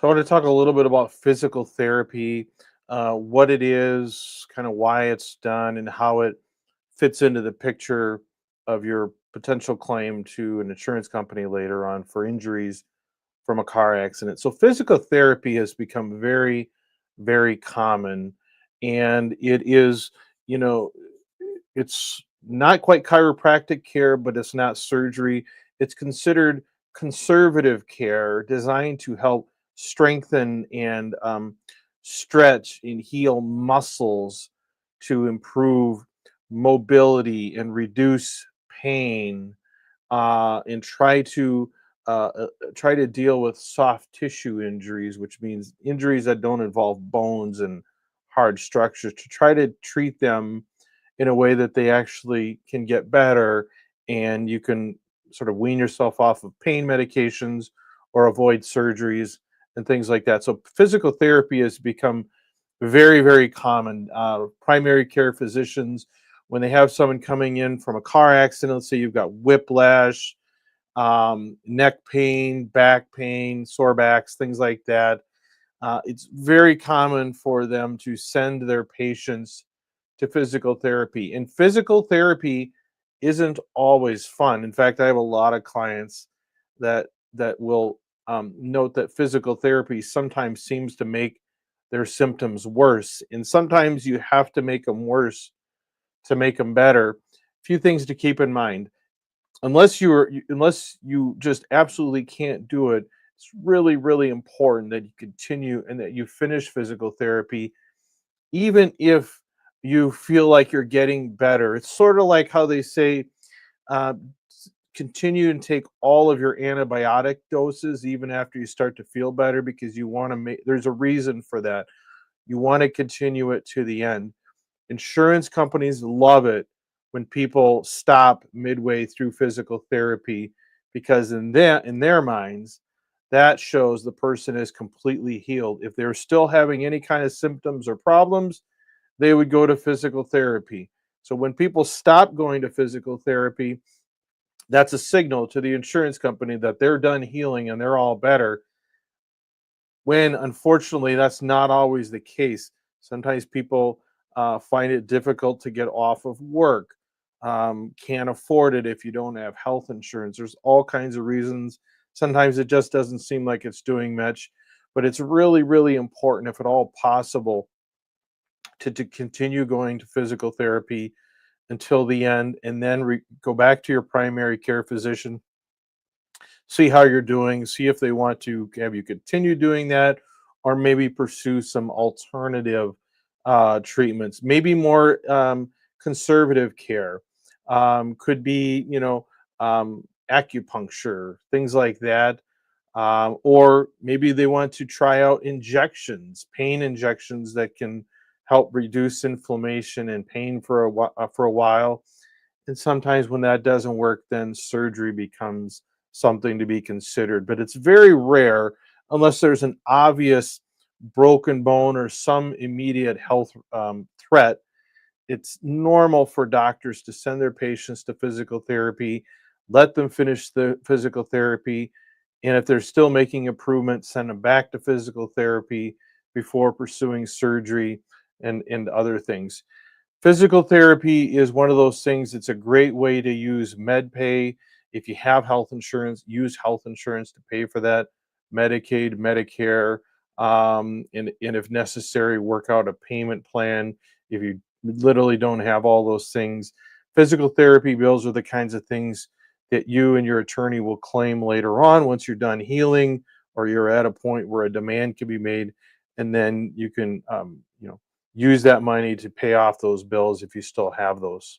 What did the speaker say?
So I want to talk a little bit about physical therapy, what it is, kind of why it's done, and how it fits into the picture of your potential claim to an insurance company later on for injuries from a car accident. So physical therapy has become very, very common, and it is, you know, it's not quite chiropractic care, but it's not surgery. It's considered conservative care designed to help strengthen and stretch and heal muscles to improve mobility and reduce pain and try to deal with soft tissue injuries, which means injuries that don't involve bones and hard structures, to try to treat them in a way that they actually can get better, and you can sort of wean yourself off of pain medications or avoid surgeries and things like that. So physical therapy has become very, very common. Primary care physicians, when they have someone coming in from a car accident, let's say you've got whiplash, neck pain, back pain, sore backs, things like that. It's very common for them to send their patients to physical therapy. And physical therapy isn't always fun. In fact, I have a lot of clients that will note that physical therapy sometimes seems to make their symptoms worse, and sometimes you have to make them worse to make them better. A few things to keep in mind: unless you just absolutely can't do it, it's really, really important that you continue and that you finish physical therapy even if you feel like you're getting better. It's sort of like how they say, uh, continue and take all of your antibiotic doses even after you start to feel better, because you want to make, there's a reason for that. You want to continue it to the end. Insurance companies love it when people stop midway through physical therapy, because in their minds, that shows the person is completely healed. If they're still having any kind of symptoms or problems, they would go to physical therapy. So when people stop going to physical therapy, that's a signal to the insurance company that they're done healing and they're all better, when unfortunately that's not always the case. Sometimes people find it difficult to get off of work, can't afford it if you don't have health insurance. There's all kinds of reasons. Sometimes it just doesn't seem like it's doing much, but it's really, really important, if at all possible, to continue going to physical therapy until the end, and then go back to your primary care physician, see how you're doing, see if they want to have you continue doing that, or maybe pursue some alternative treatments, maybe more conservative care. Could be, acupuncture, things like that. Or maybe they want to try out injections, pain injections that can help reduce inflammation and pain for a while. And sometimes when that doesn't work, then surgery becomes something to be considered. But it's very rare, unless there's an obvious broken bone or some immediate health threat. It's normal for doctors to send their patients to physical therapy, let them finish the physical therapy, and if they're still making improvements, send them back to physical therapy before pursuing surgery and other things. Physical therapy is one of those things. It's a great way to use med pay. If you have health insurance, use health insurance to pay for that. Medicaid, Medicare, and if necessary, work out a payment plan. If you literally don't have all those things, physical therapy bills are the kinds of things that you and your attorney will claim later on once you're done healing, or you're at a point where a demand can be made, and then you can use that money to pay off those bills if you still have those.